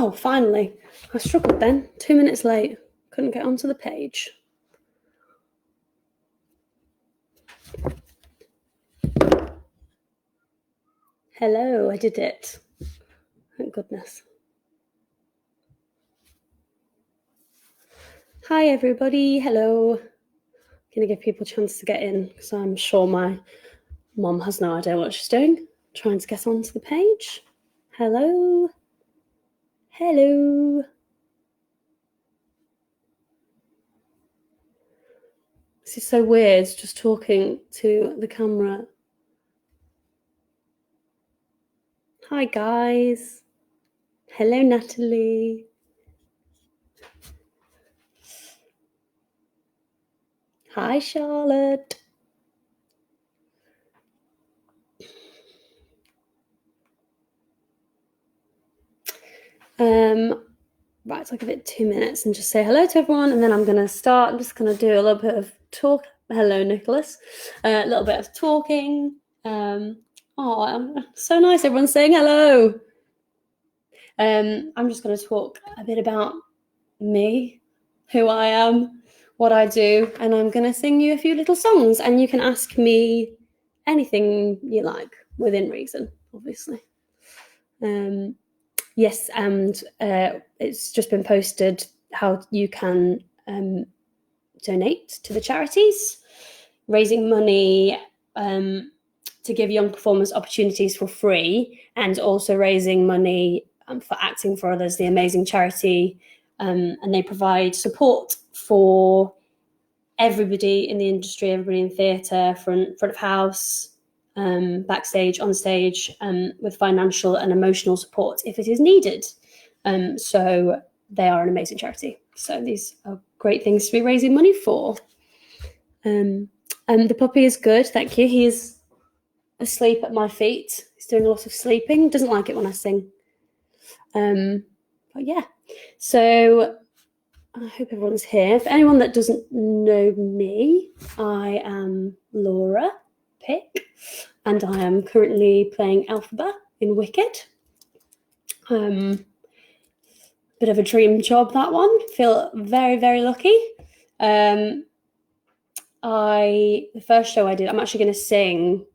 Oh, finally. I struggled then. 2 minutes late. Couldn't get onto the page. Hello, I did it. Thank goodness. Hi, everybody. Hello. Gonna give people a chance to get in because I'm sure my mom has no idea what she's doing. Trying to get onto the page. Hello. Hello. This is so weird, just talking to the camera. Hi, guys. Hello, Natalie. Hi, Charlotte. Right, so I'll give it 2 minutes and just say hello to everyone, and then I'm going to start. I'm just going to do a little bit of talk. Hello, Nicholas. A little bit of talking. So nice. Everyone's saying hello. I'm just going to talk a bit about me, who I am, what I do, and I'm going to sing you a few little songs, and you can ask me anything you like within reason, obviously. Yes, and it's just been posted how you can donate to the charities, raising money to give young performers opportunities for free, and also raising money for Acting for Others, the amazing charity, and they provide support for everybody in the industry, everybody in theatre, front of house, backstage, on stage, with financial and emotional support if it is needed. So they are an amazing charity. So these are great things to be raising money for. And the puppy is good, thank you. He is asleep at my feet. He's doing a lot of sleeping. Doesn't like it when I sing. But yeah, so I hope everyone's here. For anyone that doesn't know me, I am Laura Pick, and I am currently playing Elphaba in Wicked. Bit of a dream job, that one. Feel very, very lucky. The first show I did, I'm actually going to sing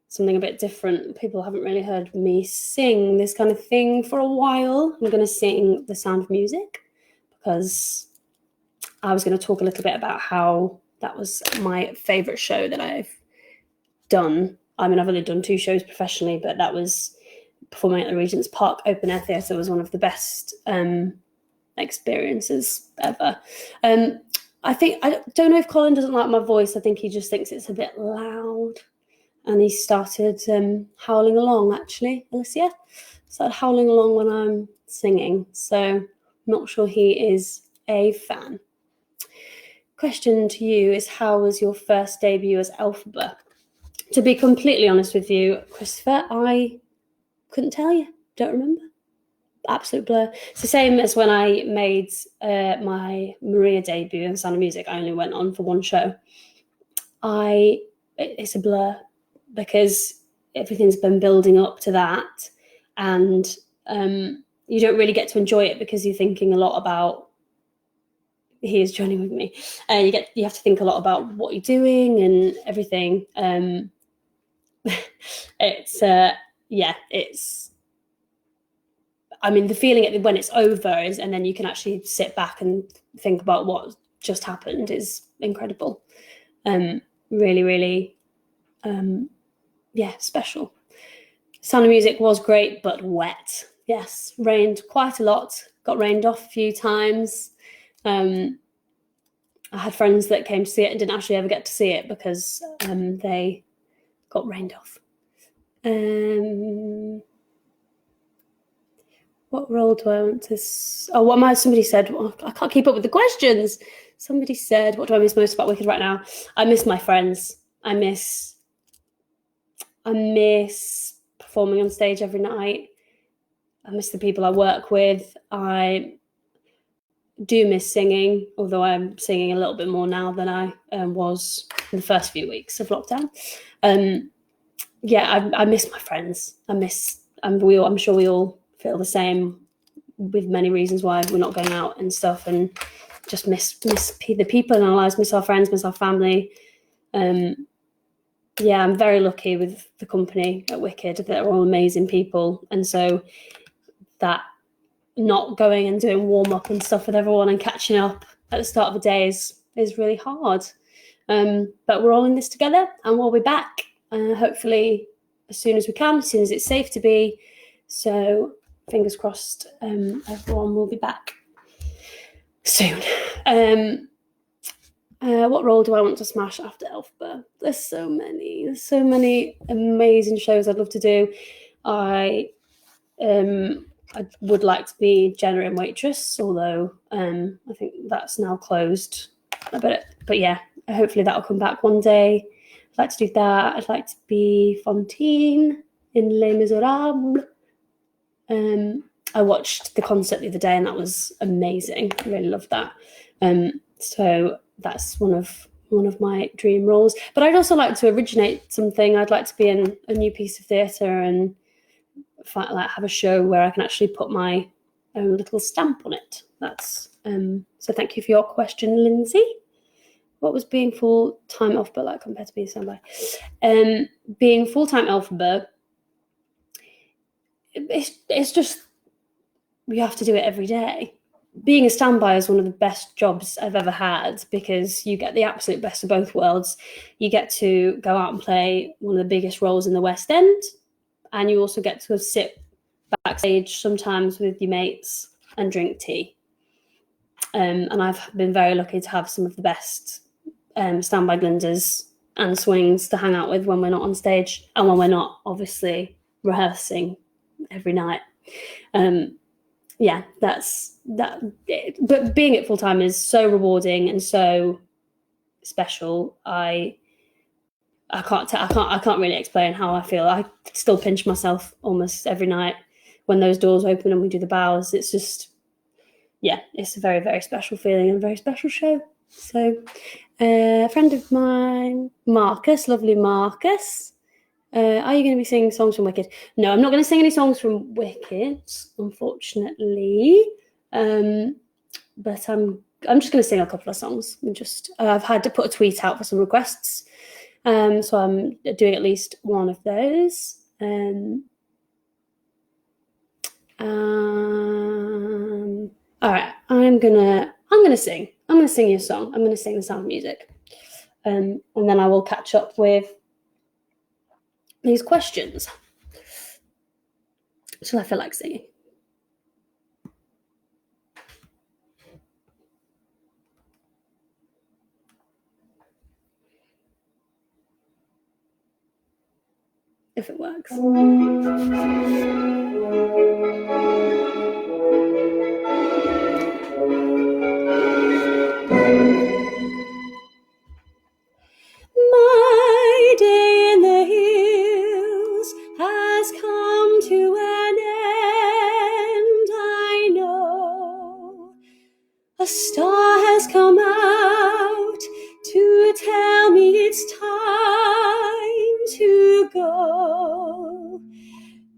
something a bit different. People haven't really heard me sing this kind of thing for a while. I'm going to sing The Sound of Music because I was going to talk a little bit about how that was my favourite show that I've done. I mean, I've only done 2 shows professionally, but that was performing at the Regent's Park Open Air Theatre was one of the best experiences ever. I don't know if Colin doesn't like my voice. I think he just thinks it's a bit loud. And he started howling along, actually, Alicia. Started howling along when I'm singing. So I'm not sure he is a fan. Question to you is, how was your first debut as Elphaba? To be completely honest with you, Christopher, I couldn't tell you. Don't remember. Absolute blur. It's the same as when I made my Maria debut in Sound of Music. I only went on for 1 show. It's a blur because everything's been building up to that, and you don't really get to enjoy it because you're thinking a lot about he is joining with me, and you have to think a lot about what you're doing and everything. I mean, the feeling when it's over is, and then you can actually sit back and think about what just happened is incredible. Really, really, special. Sound of Music was great, but wet. Yes, rained quite a lot. Got rained off a few times. I had friends that came to see it and didn't actually ever get to see it because they got rained off. What role do I want to... somebody said... Well, I can't keep up with the questions. Somebody said, what do I miss most about Wicked right now? I miss my friends. I miss performing on stage every night. I miss the people I work with. I do miss singing, although I'm singing a little bit more now than I was in the first few weeks of lockdown. I miss my friends. I'm sure we all feel the same with many reasons why we're not going out and stuff, and just miss the people in our lives, miss our friends, miss our family. Yeah, I'm very lucky with the company at Wicked. They're all amazing people, and so that not going and doing warm up and stuff with everyone and catching up at the start of the day is really hard. But we're all in this together, and we'll be back hopefully as soon as we can, as soon as it's safe to be. So fingers crossed, everyone will be back soon. What role do I want to smash after Elphaba? There's so many amazing shows I'd love to do. I would like to be Jenna in Waitress, although I think that's now closed. But yeah, hopefully that'll come back one day. I'd like to do that. I'd like to be Fantine in Les Miserables. I watched the concert the other day, and that was amazing. I really loved that. So that's one of my dream roles. But I'd also like to originate something. I'd like to be in a new piece of theatre and have a show where I can actually put my own little stamp on it. That's so thank you for your question, Lindsay. What was being full-time Elphaba like compared to being standby? Being full-time Elphaba, it's just, you have to do it every day. Being a standby is one of the best jobs I've ever had, because you get the absolute best of both worlds. You get to go out and play one of the biggest roles in the West End, and you also get to sit backstage sometimes with your mates and drink tea. And I've been very lucky to have some of the best standby glinders and swings to hang out with when we're not on stage, and when we're not obviously rehearsing every night. Yeah, that's that. But being it full time is so rewarding and so special. I can't really explain how I feel. I still pinch myself almost every night when those doors open and we do the bows. It's just, yeah, it's a very, very special feeling and a very special show. So a friend of mine, Marcus, lovely Marcus, are you going to be singing songs from Wicked? No, I'm not going to sing any songs from Wicked, unfortunately. But I'm just going to sing a couple of songs. I've had to put a tweet out for some requests. So I'm doing at least one of those. All right, I'm gonna sing. I'm gonna sing you a song. I'm gonna sing The Sound of Music, and then I will catch up with these questions. Shall I feel like singing? If it works. My day in the hills has come to an end, I know. A star has come out to tell me it's time to go.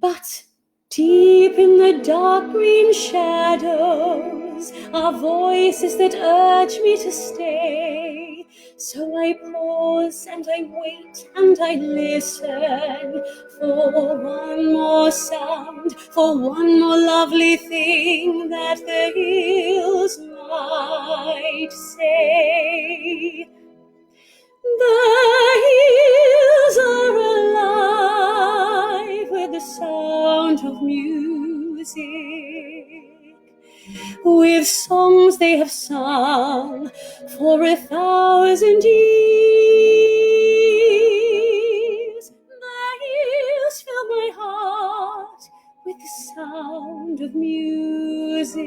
But deep in the dark green shadows are voices that urge me to stay. So I pause and I wait and I listen for one more sound, for one more lovely thing that the hills might say. The hills are alive with the sound of music, with songs they have sung for 1,000 years. The hills fill my heart with the sound of music.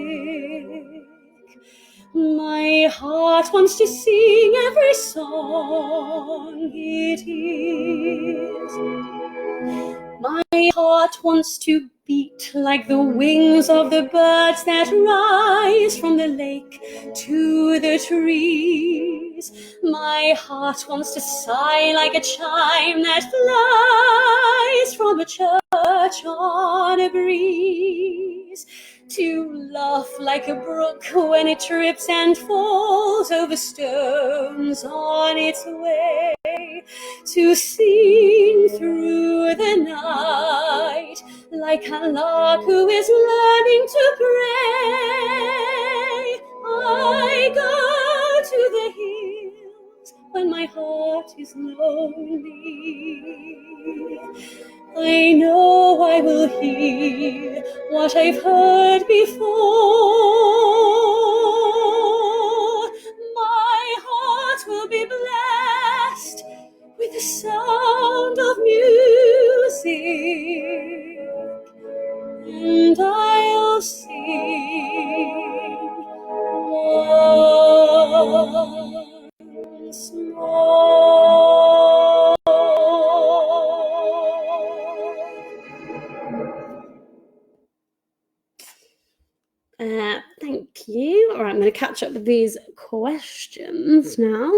My heart wants to sing every song it hears. My heart wants to beat like the wings of the birds that rise from the lake to the trees. My heart wants to sigh like a chime that flies from a church on a breeze. to laugh like a brook when it trips and falls over stones on its way, to sing through the night like a lark who is learning to pray. I go to the hills when my heart is lonely. I know I will hear what I've heard before. My heart will be blessed with the sound of music, and I'll sing once more. Thank you. All right, I'm going to catch up with these questions now.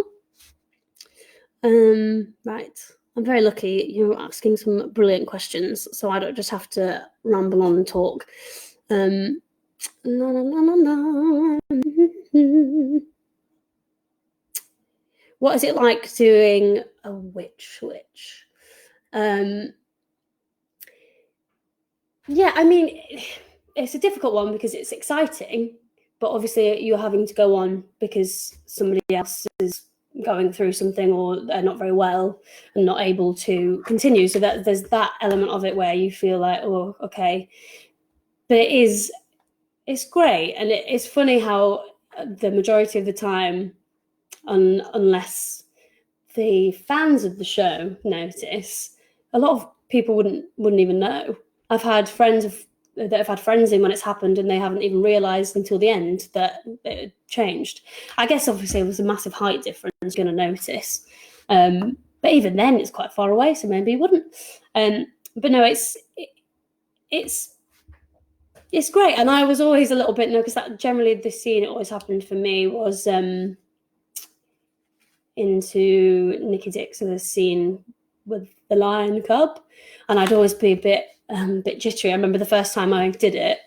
Right. I'm very lucky you're asking some brilliant questions, so I don't just have to ramble on and talk. What is it like doing a witch? Yeah, I mean, it's a difficult one because it's exciting, but obviously you're having to go on because somebody else is going through something or they're not very well and not able to continue. So that there's that element of it where you feel like, oh, okay. But it's great. And it's funny how the majority of the time, unless the fans of the show notice, a lot of people wouldn't even know. I've had friends that have had friends in when it's happened and they haven't even realised until the end that it changed. I guess obviously it was a massive height difference, you're going to notice. But even then it's quite far away, so maybe you wouldn't. But no, it's great. And I was always a little bit because that generally the scene it always happened for me was into Nikki Dixon's scene with the lion cub, and I'd always be a bit jittery. I remember the first time I did it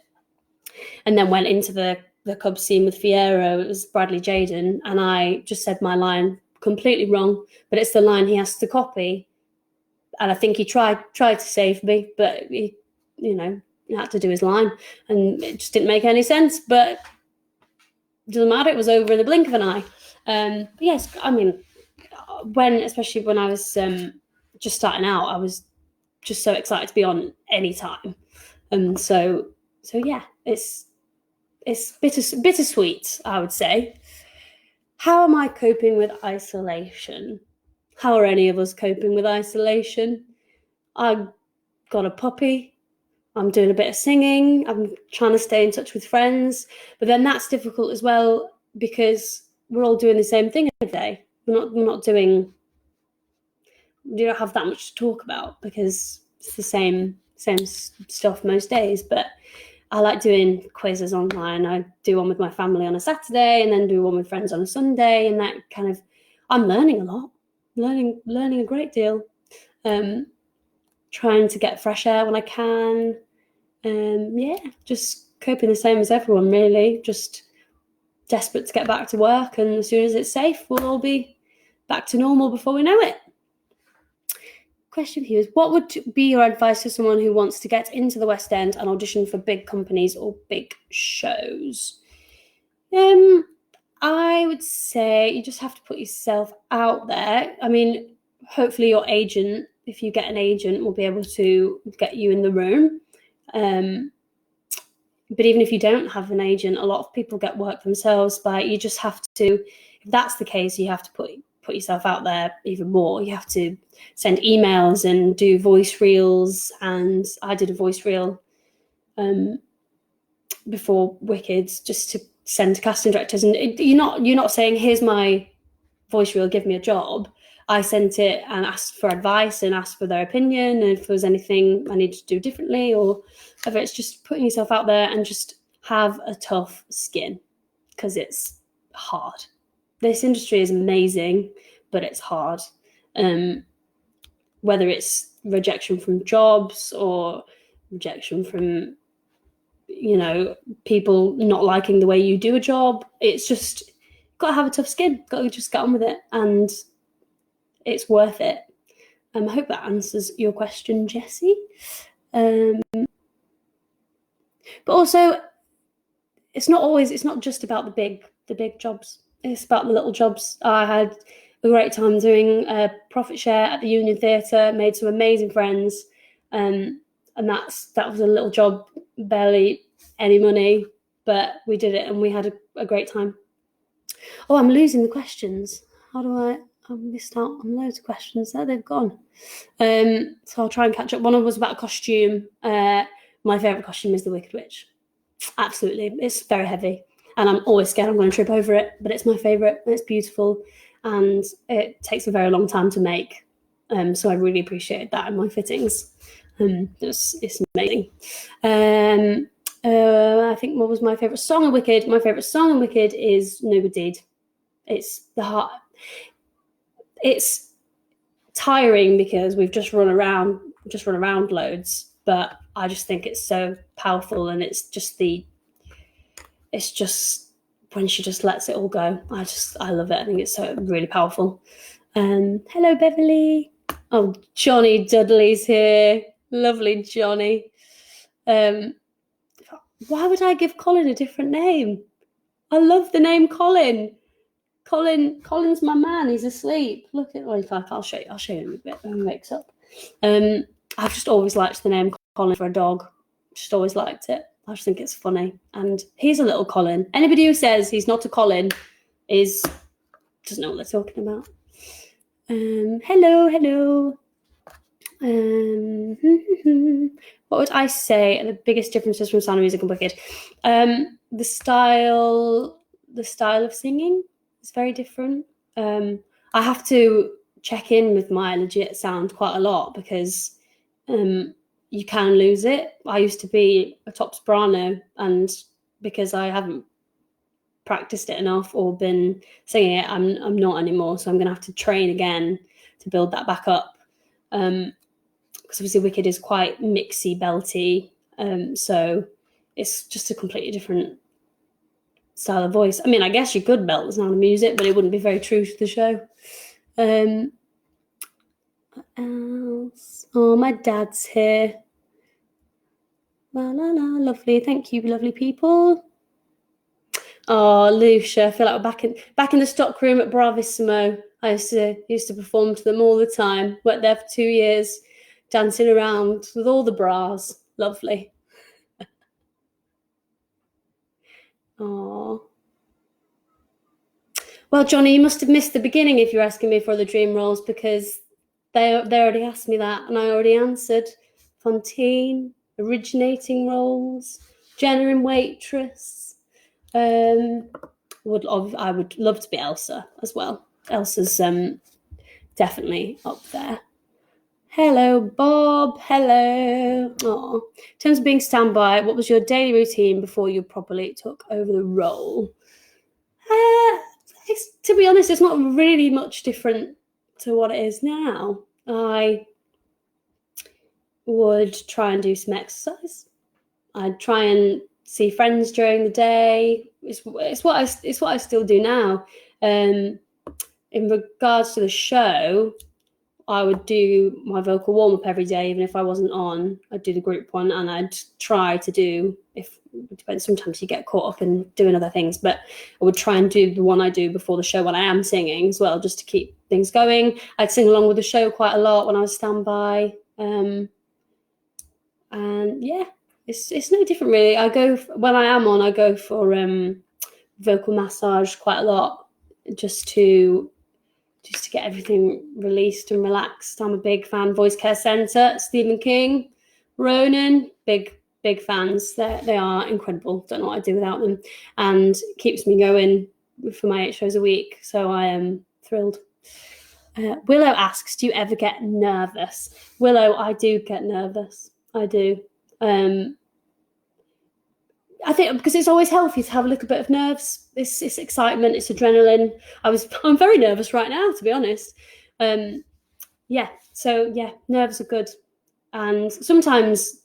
and then went into the cub scene with Fiero. It was Bradley Jaden, and I just said my line completely wrong, but it's the line he has to copy, and I think he tried to save me, but he had to do his line and it just didn't make any sense, but it doesn't matter, it was over in the blink of an eye. But yes, I mean, especially when I was just starting out, I was just so excited to be on any time, and so yeah, it's bittersweet, I would say. How am I coping with isolation? How are any of us coping with isolation? I've got a puppy. I'm doing a bit of singing. I'm trying to stay in touch with friends, but then that's difficult as well because we're all doing the same thing every day. We're not doing. You don't have that much to talk about because it's the same stuff most days. But I like doing quizzes online. I do one with my family on a Saturday and then do one with friends on a Sunday, and that kind of, I'm learning a lot, learning a great deal. Trying to get fresh air when I can. Yeah, just coping the same as everyone, really. Just desperate to get back to work, and as soon as it's safe, we'll all be back to normal before we know it. Question here is, what would be your advice to someone who wants to get into the West End and audition for big companies or big shows? I would say you just have to put yourself out there. I mean, hopefully your agent, if you get an agent, will be able to get you in the room. But even if you don't have an agent, a lot of people get work themselves. But you just have to, if that's the case, you have to put yourself out there even more. You have to send emails and do voice reels. And I did a voice reel before Wicked, just to send to casting directors. And you're not saying, here's my voice reel, give me a job. I sent it and asked for advice and asked for their opinion, and if there was anything I needed to do differently or whatever. It's just putting yourself out there and just have a tough skin, because it's hard. This industry is amazing, but it's hard. Whether it's rejection from jobs or rejection from people not liking the way you do a job. It's just got to have a tough skin, got to just get on with it, and it's worth it. I hope that answers your question, Jessie. But also, it's not just about the big jobs. It's about the little jobs. I had a great time doing a profit share at the Union Theatre, made some amazing friends, and that was a little job, barely any money, but we did it and we had a great time. Oh, I'm losing the questions. I missed out on loads of questions there. They've gone. So I'll try and catch up. One of them was about a costume. My favourite costume is the Wicked Witch. Absolutely. It's very heavy and I'm always scared I'm going to trip over it, but it's my favourite. It's beautiful and it takes a very long time to make. So I really appreciate that in my fittings. It's amazing. I think what was my favourite song in Wicked? My favourite song in Wicked is No Good Deed. It's the heart. It's tiring because we've just run around loads, but I just think it's so powerful, and it's just when she just lets it all go. I love it. I think it's so really powerful. Hello, Beverly. Oh, Johnny Dudley's here. Lovely Johnny. Why would I give Colin a different name? I love the name Colin. Colin's my man. He's asleep. Look at. Well, in fact, I'll show you in a bit when he wakes up. I've just always liked the name Colin for a dog. Just always liked it. I just think it's funny. And he's a little Colin. Anybody who says he's not a Colin doesn't know what they're talking about. Hello. What would I say are the biggest differences from Sound of Music and Wicked? The style of singing is very different. I have to check in with my legit sound quite a lot because you can lose it. I used to be a top soprano, and because I haven't practiced it enough or been singing it, I'm not anymore. So I'm going to have to train again to build that back up. Because obviously Wicked is quite mixy, belty, so it's just a completely different style of voice. I mean, I guess you could belt the Sound of Music, but it wouldn't be very true to the show. What else? Oh, my dad's here. La la la, lovely. Thank you, lovely people. Oh, Lucia, I feel like we're back in the stock room at Bravissimo. I used to perform to them all the time. Worked there for 2 years, dancing around with all the bras. Lovely. Oh. Well, Johnny, you must have missed the beginning if you're asking me for the dream roles, because they already asked me that and I already answered. Fontaine, originating roles, Jenna in Waitress. I would love to be Elsa as well. Elsa's definitely up there. Hello, Bob. Hello. Oh. In terms of being standby, what was your daily routine before you properly took over the role? To be honest, it's not really much different to what it is now. I would try and do some exercise. I'd try and see friends during the day. It's what I still do now. In regards to the show, I would do my vocal warm-up every day, even if I wasn't on. I'd do the group one, and I'd try to do, it depends, sometimes you get caught up in doing other things, but I would try and do the one I do before the show when I am singing as well, just to keep things going. I'd sing along with the show quite a lot when I was standby. And yeah, it's no different really. When I am on, I go for vocal massage quite a lot, just to get everything released and relaxed. I'm a big fan. Voice Care Centre, Stephen King, Ronan, big fans. They are incredible. Don't know what I'd do without them, and it keeps me going for my 8 shows a week. So I am thrilled. Willow asks, do you ever get nervous? Willow, I do get nervous. I do. I think because it's always healthy to have a little bit of nerves. It's excitement, it's adrenaline. I'm very nervous right now, to be honest. Nerves are good. And sometimes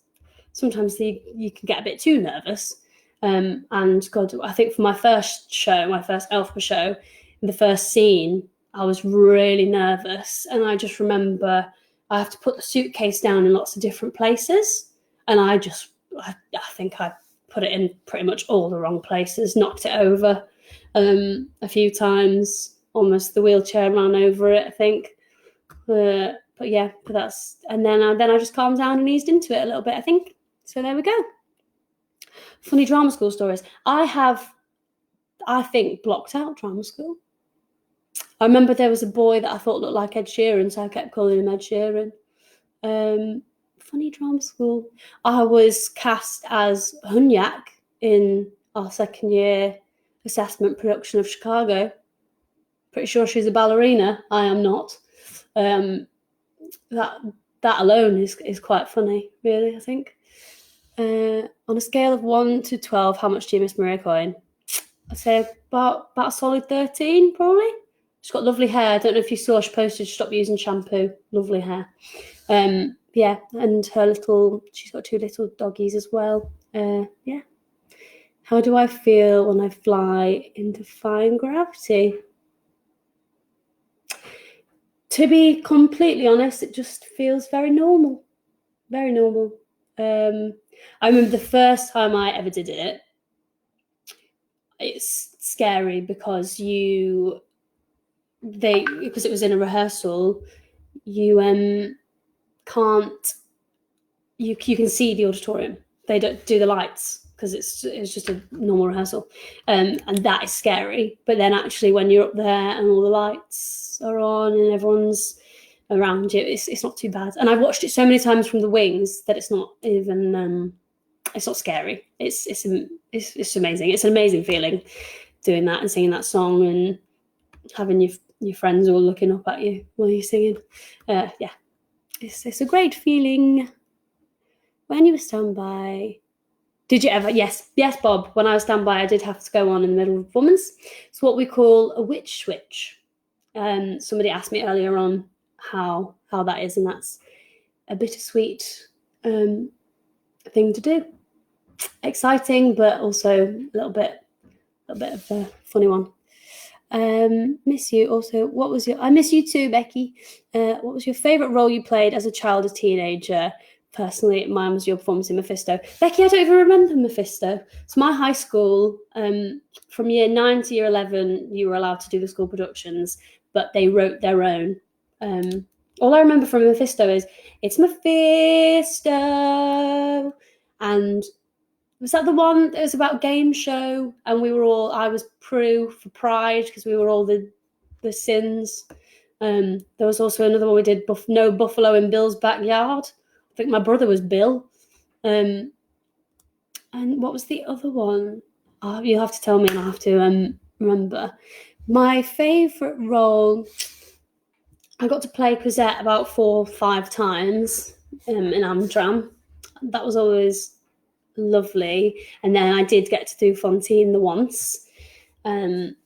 sometimes you can get a bit too nervous. And God, I think for my first Elphaba show, in the first scene, I was really nervous. And I just remember I have to put the suitcase down in lots of different places. And I think I put it in pretty much all the wrong places, knocked it over a few times, almost the wheelchair ran over it, I think. But that's, and then I just calmed down and eased into it a little bit, I think. So there we go. Funny drama school stories. I think, blocked out drama school. I remember there was a boy that I thought looked like Ed Sheeran, so I kept calling him Ed Sheeran. Funny drama school. I was cast as Hunyak in our second year assessment production of Chicago. Pretty sure she's a ballerina. I am not. That alone is quite funny, really, I think. On a scale of 1 to 12, how much do you miss Maria Coyne? I'd say about a solid 13, probably. She's got lovely hair. I don't know if you saw, she posted she stopped using shampoo. Lovely hair. And she's got 2 little doggies as well. How do I feel when I fly in defying gravity? To be completely honest, it just feels very normal. Very normal. I remember the first time I ever did it, it's scary because because it was in a rehearsal, you can see the auditorium. They don't do the lights because it's just a normal rehearsal, and that is scary. But then actually when you're up there and all the lights are on and everyone's around you, it's not too bad. And I've watched it so many times from the wings that it's not even it's not scary. It's amazing. It's an amazing feeling doing that and singing that song and having your friends all looking up at you while you're singing. It's a great feeling. When you were standby, did you ever? Yes, Bob. When I was standby, I did have to go on in the middle of a performance. It's what we call a witch switch. Somebody asked me earlier on how that is, and that's a bittersweet thing to do. Exciting, but also a little bit of a funny one. Miss you. Also, I miss you too, Becky. What was your favourite role you played as a child or teenager? Personally, mine was your performance in Mephisto. Becky, I don't even remember Mephisto. It's my high school. From year 9 to year 11, you were allowed to do the school productions, but they wrote their own. All I remember from Mephisto is, it's Mephisto. And was that the one that was about game show? And I was Prue for Pride because we were all the sins. There was also another one we did, No Buffalo in Bill's Backyard. I think my brother was Bill. And what was the other one? Oh, you'll have to tell me and I'll have to remember. My favourite role, I got to play Cosette about 4 or 5 times in Amdram. That was always lovely. And then I did get to do Fontaine the once. And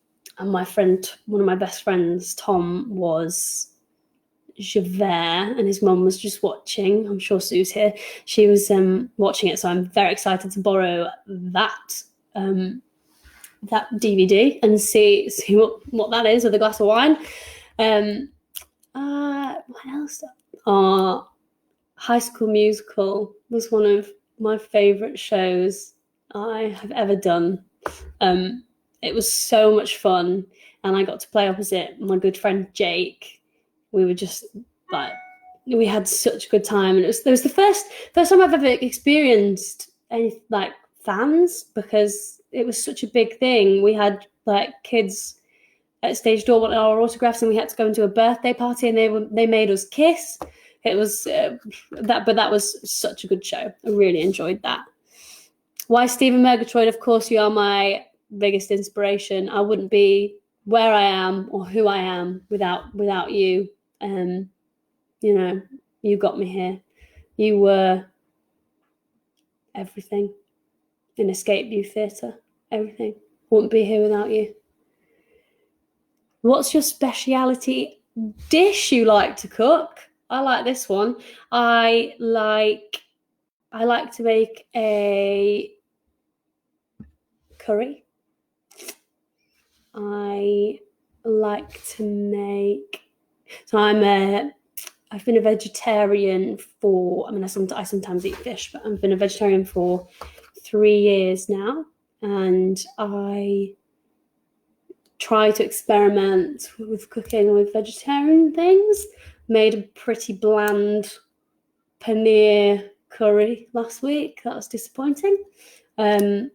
my friend, one of my best friends, Tom, was Javert, and his mum was just watching. I'm sure Sue's here. She was watching it, so I'm very excited to borrow that DVD and see what that is with a glass of wine. What else? High School Musical was one of my favourite shows I have ever done. It was so much fun, and I got to play opposite my good friend Jake. We were just we had such a good time, and it was the first time I've ever experienced any fans, because it was such a big thing. We had kids at stage door wanting our autographs, and we had to go into a birthday party, and they made us kiss. It was that was such a good show. I really enjoyed that. Why Stephen Murgatroyd? Of course, you are my biggest inspiration. I wouldn't be where I am or who I am without you. You got me here. You were everything in Escape Youth Theatre. Everything. Wouldn't be here without you. What's your speciality dish you like to cook? I like this one. I like I like to make a curry. I like to make. So I've been a vegetarian for. I mean, I sometimes eat fish, but I've been a vegetarian for 3 years now, and I try to experiment with cooking with vegetarian things. Made a pretty bland paneer curry last week. That was disappointing. I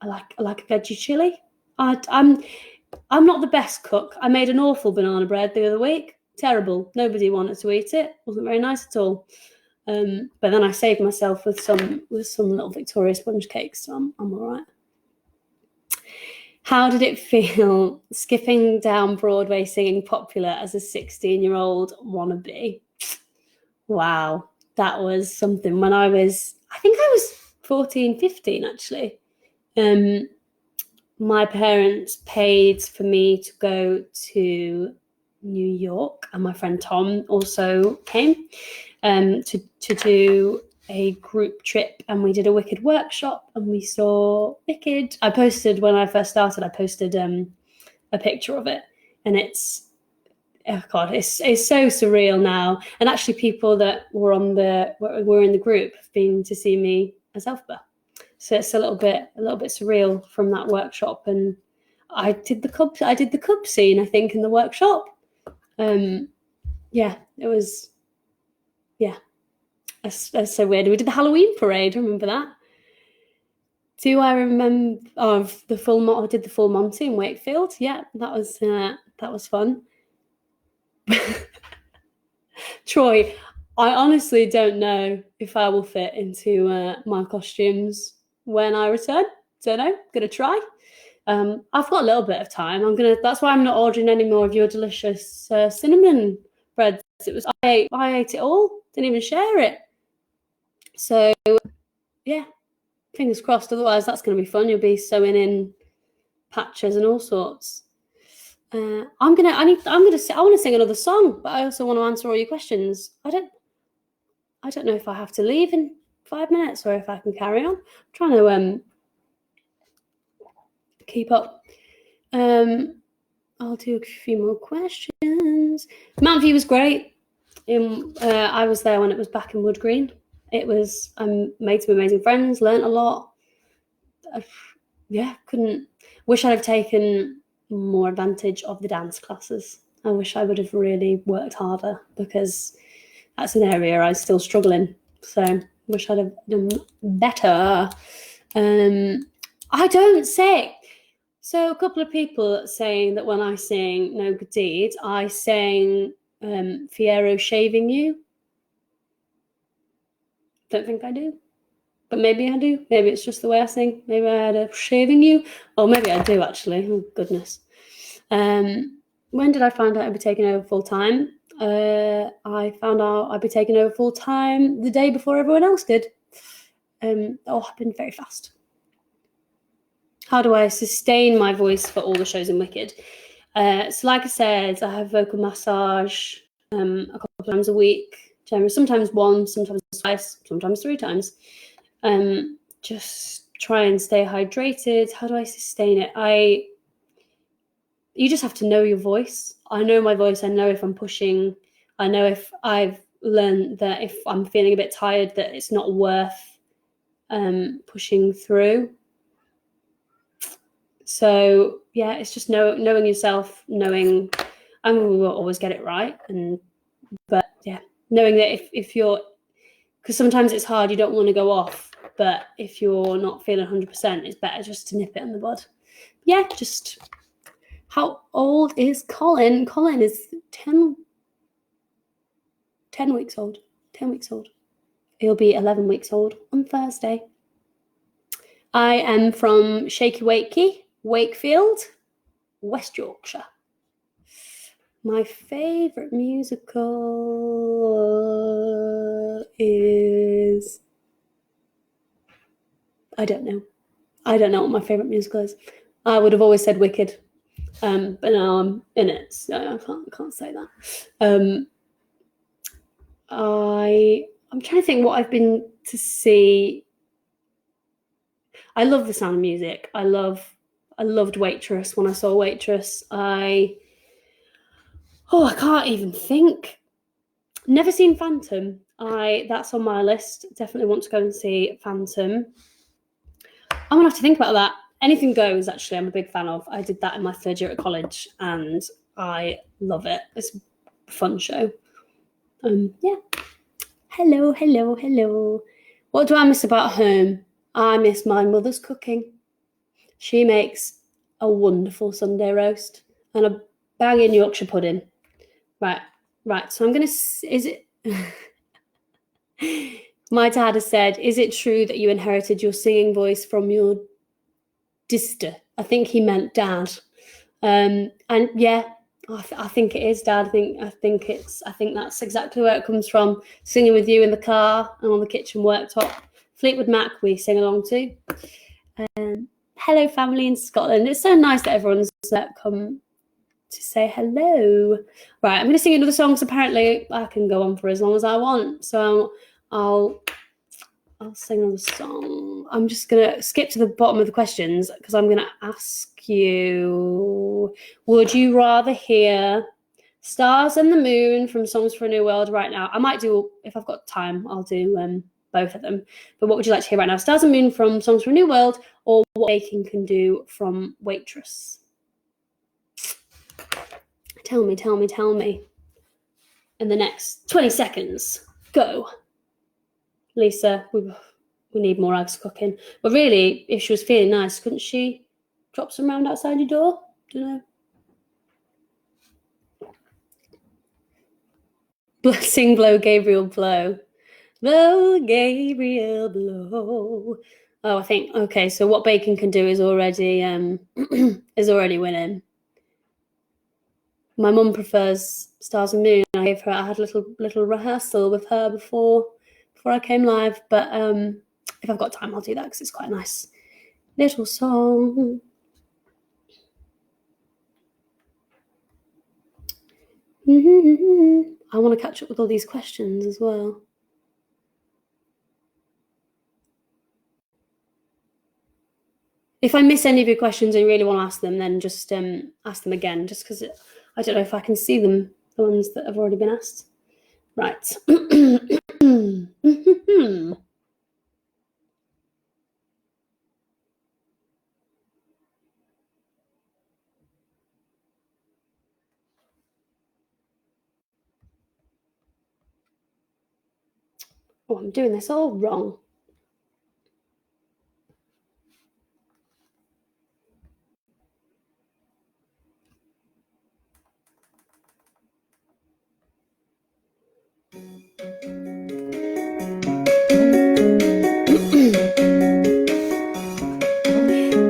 like a veggie chili. I'm not the best cook. I made an awful banana bread the other week. Terrible. Nobody wanted to eat it. Wasn't very nice at all. But then I saved myself with some little Victoria sponge cakes, so I'm all right. How did it feel skipping down Broadway singing Popular as a 16-year-old wannabe? Wow, that was something. When I think I was 14, 15 actually. My parents paid for me to go to New York, and my friend Tom also came to do a group trip, and we did a Wicked workshop, and we saw Wicked. I posted when I first started. I posted a picture of it, and it's oh god, it's so surreal now. And actually, people that were in the group have been to see me as Elphaba, so it's a little bit surreal from that workshop. And I did the cub scene, I think, in the workshop. Yeah, it was. Yeah. That's so weird. We did the Halloween parade. Remember that? Do I remember of the full? I did the full Monty in Wakefield. Yeah, that was fun. Troy, I honestly don't know if I will fit into my costumes when I return. Don't know. Gonna try. I've got a little bit of time. That's why I'm not ordering any more of your delicious cinnamon breads. I ate it all. Didn't even share it. So, yeah, fingers crossed. Otherwise, that's going to be fun. You'll be sewing in patches and all sorts. I want to sing another song, but I also want to answer all your questions. I don't know if I have to leave in 5 minutes or if I can carry on. I'm trying to keep up. I'll do a few more questions. Mount View was great. I was there when it was back in Wood Green. I made some amazing friends, learnt a lot. Wish I'd have taken more advantage of the dance classes. I wish I would have really worked harder, because that's an area I still struggle in. So wish I'd have done better. I don't sing. So a couple of people saying that when I sing No Good Deed, I sang Fiero Shaving You. Don't think I do, but maybe I do. Maybe it's just the way I sing. Maybe I had a Shaving You, or maybe I do actually. Oh goodness. When did I find out I'd be taking over full time? I found out I'd be taking over full time the day before everyone else did. It all happened very fast. How do I sustain my voice for all the shows in Wicked? So like I said, I have vocal massage a couple of times a week. Sometimes once, sometimes twice, sometimes 3 times. Just try and stay hydrated. How do I sustain it? You just have to know your voice. I know my voice. I know if I'm pushing. I know if I've learned that if I'm feeling a bit tired, that it's not worth pushing through. So yeah, it's just knowing yourself, knowing I mean, we won't always get it right, but yeah, knowing that if you're, because sometimes it's hard, you don't want to go off, but if you're not feeling 100%, it's better just to nip it in the bud. Yeah, just. How old is Colin? Colin is 10 weeks old. 10 weeks old. He'll be 11 weeks old on Thursday. I am from Shaky Wakey, Wakefield, West Yorkshire. My favourite musical is... I don't know what my favourite musical is. I would have always said Wicked. But now I'm in it, so I can't say that. I'm trying to think what I've been to see. I love The Sound of Music. I loved Waitress when I saw Waitress. I can't even think. Never seen Phantom. That's on my list. Definitely want to go and see Phantom. I'm gonna have to think about that. Anything Goes, actually, I'm a big fan of. I did that in my third year at college and I love it. It's a fun show. Yeah. Hello. What do I miss about home? I miss my mother's cooking. She makes a wonderful Sunday roast and a banging Yorkshire pudding. Right. So I'm going to... Is it... My dad has said, is it true that you inherited your singing voice from your sister? I think he meant dad. And yeah, I think it is, Dad. I think that's exactly where it comes from. Singing with you in the car and on the kitchen worktop. Fleetwood Mac we sing along to. Hello, family in Scotland. It's so nice that everyone's come to say hello. Right, I'm going to sing another song. So apparently I can go on for as long as I want. So I'll sing another song. I'm just going to skip to the bottom of the questions because I'm going to ask you, would you rather hear Stars and the Moon from Songs for a New World right now? I might do, if I've got time, I'll do both of them. But what would you like to hear right now? Stars and Moon from Songs for a New World or What Baking Can Do from Waitress? Tell me. In the next 20 seconds. Go. Lisa, we need more eggs cooking. But really, if she was feeling nice, couldn't she drop some round outside your door? Don't know. Blessing, blow, Gabriel, blow. Blow, Gabriel, blow. Oh, I think, okay, so What Bacon Can Do is already winning. My mum prefers Stars and Moon. I had a little rehearsal with her before I came live, but if I've got time, I'll do that because it's quite a nice little song. I want to catch up with all these questions as well. If I miss any of your questions and you really want to ask them, then just ask them again, just because I don't know if I can see them, the ones that have already been asked. Right. Oh, I'm doing this all wrong.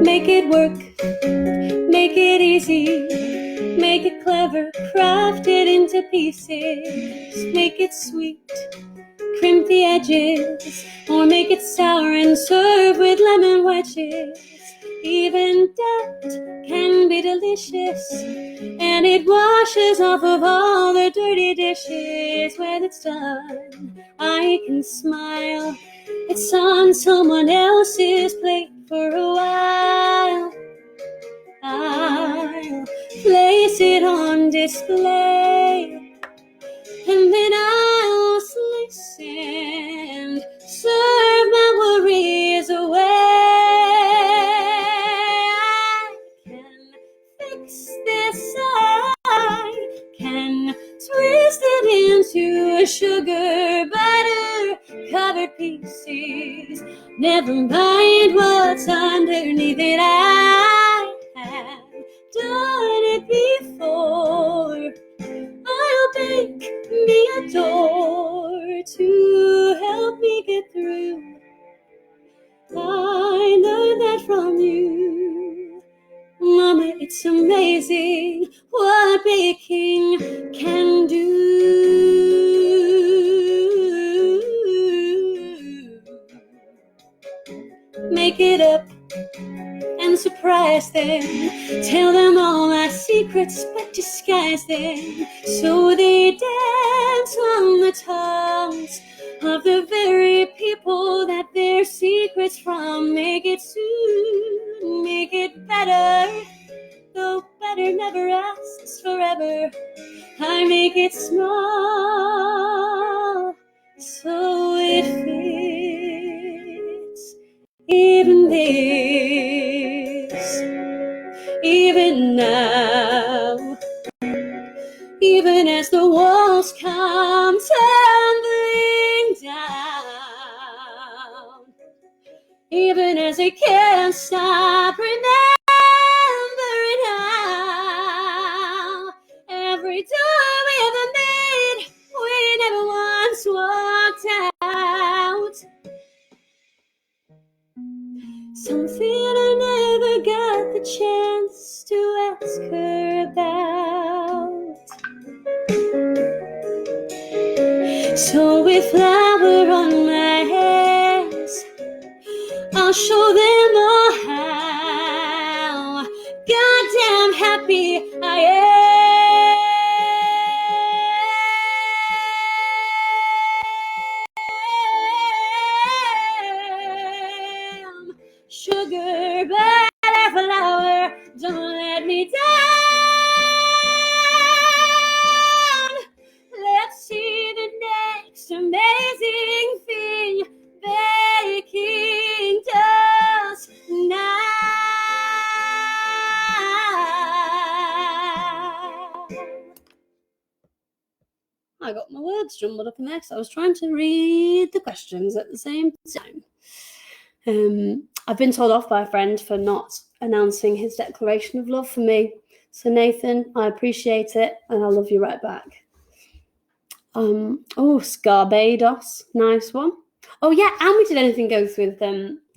Make it work, make it easy, make it clever, craft it into pieces, make it sweet, crimp the edges, or make it sour and serve with lemon wedges. Even doubt can be delicious, and it washes off of all the dirty dishes. When it's done, I can smile. It's on someone else's plate for a while. I'll place it on display, and then I'll slice and serve my worries away. I can fix this, I can twist it into sugar butter covered pieces. Never mind what's underneath it, I have done it before. I'll bake me a door to help me get through. I learned that from you, Mama. It's amazing what baking can do. Make it up and surprise them. Tell them all my secrets, but disguise them so they dance on the tongues of the very people that their secrets from. Make it soon, make it better, though better never lasts forever. I make it small, so it fits. Even this, even now, even as the walls come tumbling down, even as I can't stop remembering how every door we ever made, we never once walked out. Something I never got the chance to ask her about. So with flour on my hands, I'll show them all how goddamn happy I am. Sugar, butter, flour, don't let me down. Let's see the next amazing thing baking does now. I got my words jumbled up in there because I was trying to read the questions at the same time. I've been told off by a friend for not announcing his declaration of love for me. So Nathan, I appreciate it and I love you right back. Scarbados, nice one. Oh yeah, and we did anything goes with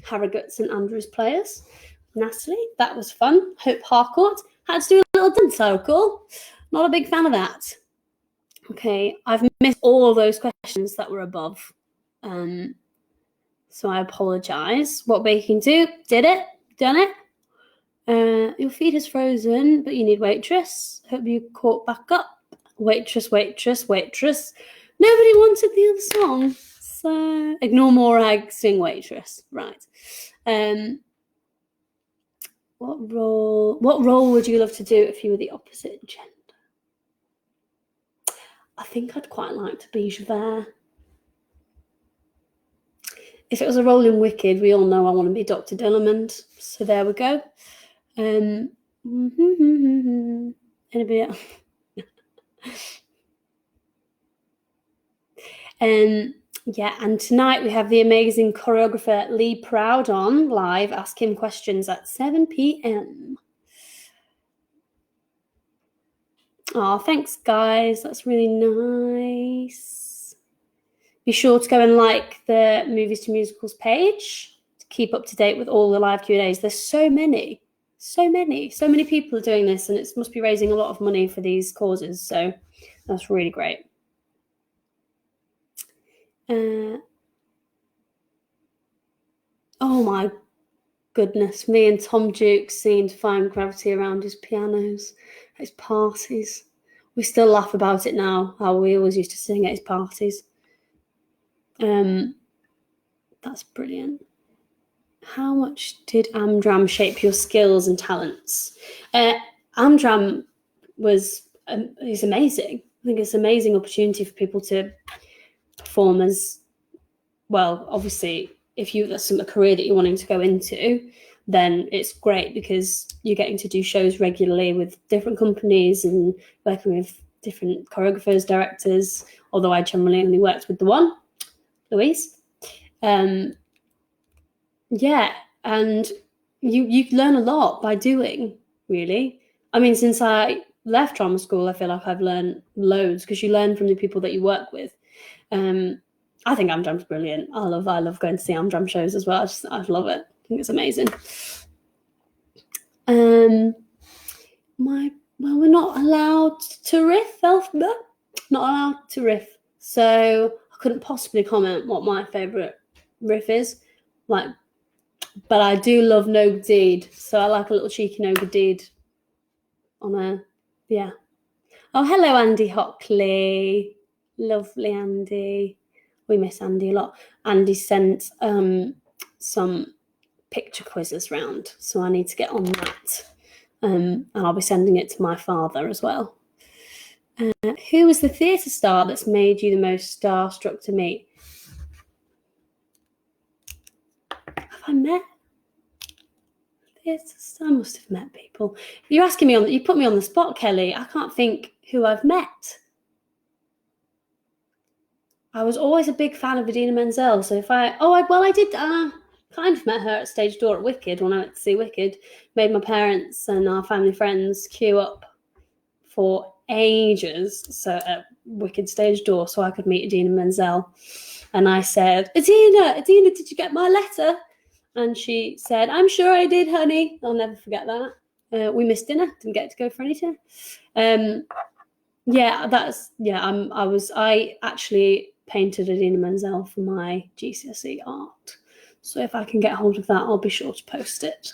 Harrogate's and Andrew's players. Natalie, that was fun. Hope Harcourt had to do a little dance circle. Not a big fan of that. Okay, I've missed all those questions that were above. So I apologise. What baking do? Did it? Done it? Your feed is frozen, but you need Waitress. Hope you caught back up. Waitress, Waitress, Waitress. Nobody wanted the other song, so ignore Morag, sing Waitress. Right. What role would you love to do if you were the opposite gender? I think I'd quite like to be Javert. If it was a role in Wicked, we all know I want to be Dr. Dillamond. So there we go. Anybody else? Yeah, and tonight we have the amazing choreographer Lee Proud on live. Ask him questions at 7 p.m. Oh, thanks, guys. That's really nice. Be sure to go and like the Movies to Musicals page to keep up to date with all the live Q&As. There's so many people are doing this, and it must be raising a lot of money for these causes. So that's really great. Oh my goodness, me and Tom Duke seem to find gravity around his pianos, at his parties. We still laugh about it now, how we always used to sing at his parties. That's brilliant. How much did Amdram shape your skills and talents? Amdram is amazing. I think it's an amazing opportunity for people to perform as well. Obviously, if that's a career that you're wanting to go into, then it's great because you're getting to do shows regularly with different companies and working with different choreographers, directors, although I generally only worked with the one, Louise. Yeah, and you learn a lot by doing, really. I mean, since I left drama school, I feel like I've learned loads because you learn from the people that you work with. I think Amdram's brilliant. I love going to see Amdram shows as well. I love it. I think it's amazing. We're not allowed to riff, Elphaba. Not allowed to riff. So I couldn't possibly comment what my favourite riff is. But I do love No Good Deed. So I like a little cheeky No Good Deed Oh, hello, Andy Hockley. Lovely, Andy. we miss Andy a lot. Andy sent some picture quizzes round, so I need to get on that. And I'll be sending it to my father as well. Who was the theatre star that's made you the most starstruck to meet? Have I met theatre star? I must have met people. You're asking me you put me on the spot, Kelly. I can't think who I've met. I was always a big fan of Idina Menzel, so I did kind of met her at stage door at Wicked when I went to see Wicked. Made my parents and our family friends queue up for ages so at Wicked stage door so I could meet Idina Menzel. And I said, Idina, did you get my letter? And she said, I'm sure I did, honey. I'll never forget that. We missed dinner, didn't get to go for anything. I actually painted Idina Menzel for my GCSE art. So if I can get hold of that, I'll be sure to post it.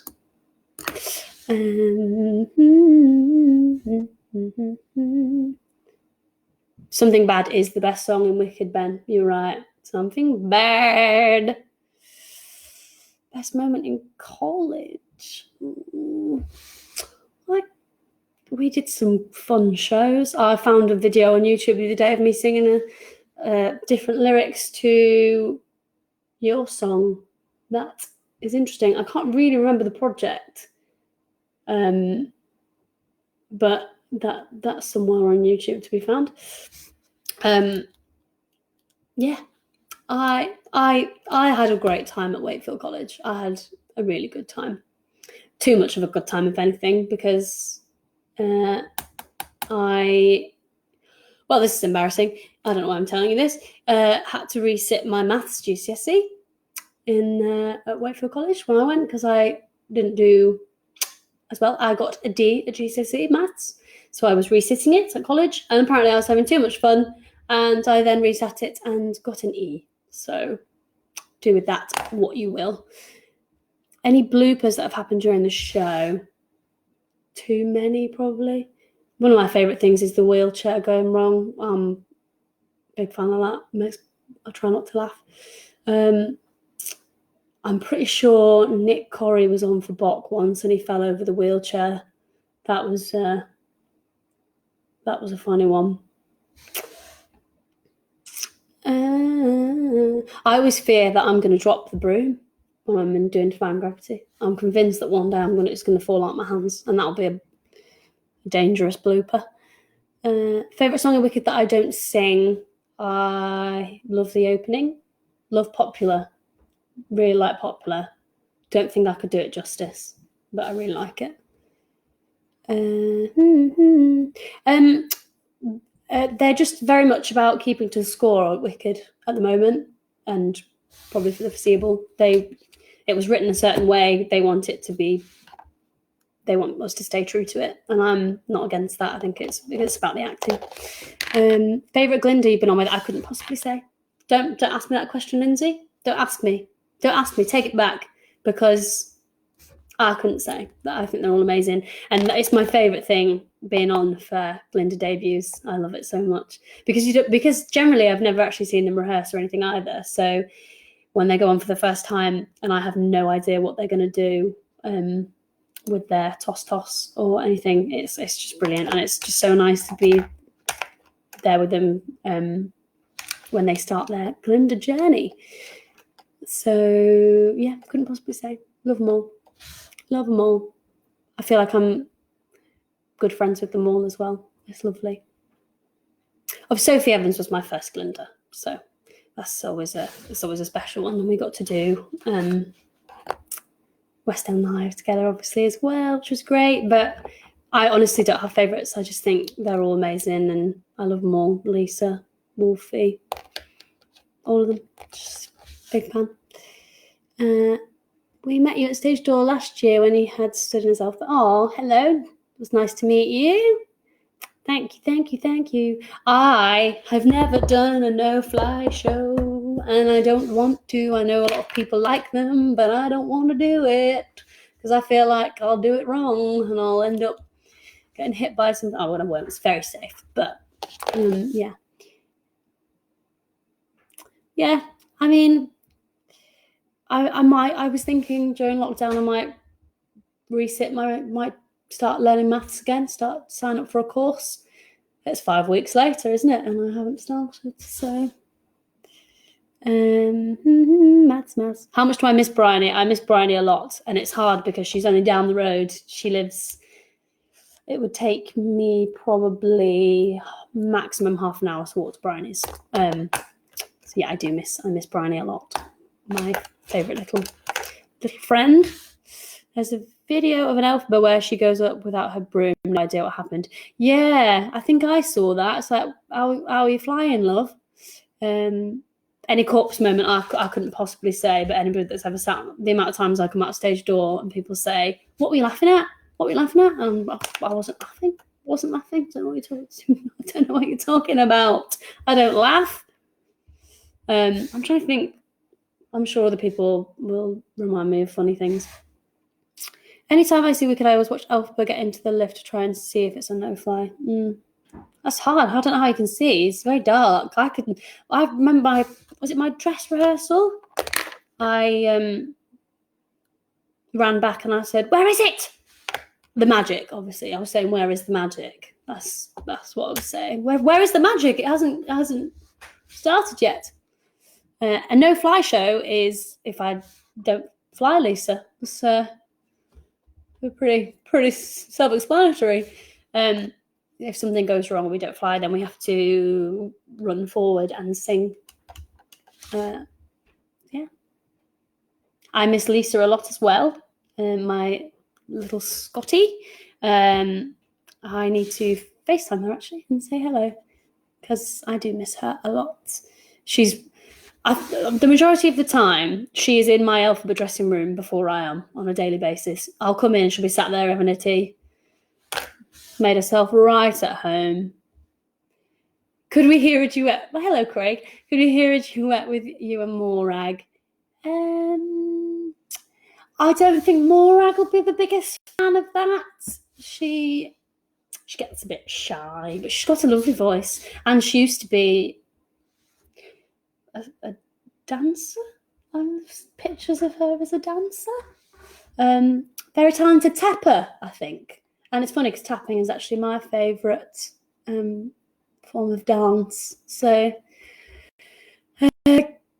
Something Bad is the best song in Wicked, Ben. You're right. Something Bad. Best moment in college. We did some fun shows. I found a video on YouTube the other day of me singing different lyrics to your song. That is interesting. I can't really remember the project, but that's somewhere on YouTube to be found. Yeah, I had a great time at Wakefield College. I had a really good time. Too much of a good time, if anything, because this is embarrassing. I don't know why I'm telling you this. Had to resit my maths GCSE at Wakefield College when I went because I didn't do as well. I got a D at GCSE maths, so I was resitting it at college, and apparently I was having too much fun, and I then resat it and got an E. So do with that what you will. Any bloopers that have happened during the show? Too many, probably. One of my favourite things is the wheelchair going wrong. Big fan of that. I try not to laugh. I'm pretty sure Nick Corrie was on for Bok once and he fell over the wheelchair. That was a funny one. I always fear that I'm going to drop the broom when I'm doing Defying Gravity. I'm convinced that one day it's going to fall out my hands, and that'll be a dangerous blooper. Favourite song in Wicked that I don't sing? I love the opening. Love Popular. Really like Popular. Don't think I could do it justice, but I really like it. They're just very much about keeping to the score at Wicked at the moment, and probably for the foreseeable. It was written a certain way. They want us to stay true to it, and I'm not against that. I think it's about the acting. Favourite Glinda you've been on with? I couldn't possibly say. Don't ask me that question, Lindsay. Don't ask me. Take it back, because I couldn't say. I think they're all amazing, and it's my favourite thing being on for Glinda debuts. I love it so much because generally I've never actually seen them rehearse or anything either. So when they go on for the first time and I have no idea what they're going to do with their toss or anything, it's just brilliant, and it's just so nice to be there with them when they start their Glinda journey. So yeah, couldn't possibly say. Love them all. I feel like I'm good friends with them all as well. It's lovely. Sophie Evans was my first Glinda, so that's always a special one. And we got to do West End Live together, obviously, as well, which was great. But I honestly don't have favourites. I just think they're all amazing, and I love them all. Lisa, Wolfie, all of them. Just big fan. We met you at stage door last year when he had stood in his elf. Oh, hello. It was nice to meet you. Thank you. I have never done a no-fly show, and I don't want to. I know a lot of people like them, but I don't want to do it because I feel like I'll do it wrong and I'll end up getting hit by something. Oh, well, I won't. It's very safe, but yeah. yeah, I mean, I was thinking during lockdown I might start learning maths again, sign up for a course. It's 5 weeks later, isn't it? And I haven't started, so maths. How much do I miss Bryony? I miss Bryony a lot, and it's hard because she's only down the road. It would take me probably maximum half an hour to walk to Bryony's. So yeah, I miss Bryony a lot. My favourite little friend. There's a video of an Elphaba where she goes up without her broom. No idea what happened. Yeah, I think I saw that. It's like, how are you flying, love? Any corpse moment I couldn't possibly say, but anybody that's ever sat, the amount of times I come out of stage door and people say, what were you laughing at? What were you laughing at? And I wasn't laughing. I don't know what you're talking about. I don't laugh. I'm trying to think. I'm sure other people will remind me of funny things. Anytime I see Wicked, I always watch Elphaba get into the lift to try and see if it's a no-fly. That's hard. I don't know how you can see. It's very dark. I remember was it my dress rehearsal? I ran back and I said, "Where is it?" The magic, obviously. I was saying, "Where is the magic?" That's what I was saying. Where is the magic? It hasn't started yet. A no-fly show is if I don't fly, Lisa. It's pretty self-explanatory. If something goes wrong and we don't fly, then we have to run forward and sing. Yeah. I miss Lisa a lot as well. My little Scotty. I need to FaceTime her actually and say hello because I do miss her a lot. The majority of the time, she is in my Elphaba dressing room before I am on a daily basis. I'll come in, she'll be sat there having a tea. Made herself right at home. Could we hear a duet? Well, hello, Craig. Could we hear a duet with you and Morag? I don't think Morag will be the biggest fan of that. She gets a bit shy, but she's got a lovely voice. And she used to be a dancer. Pictures of her as a dancer. Very talented tapper, I think. And it's funny because tapping is actually my favourite form of dance. So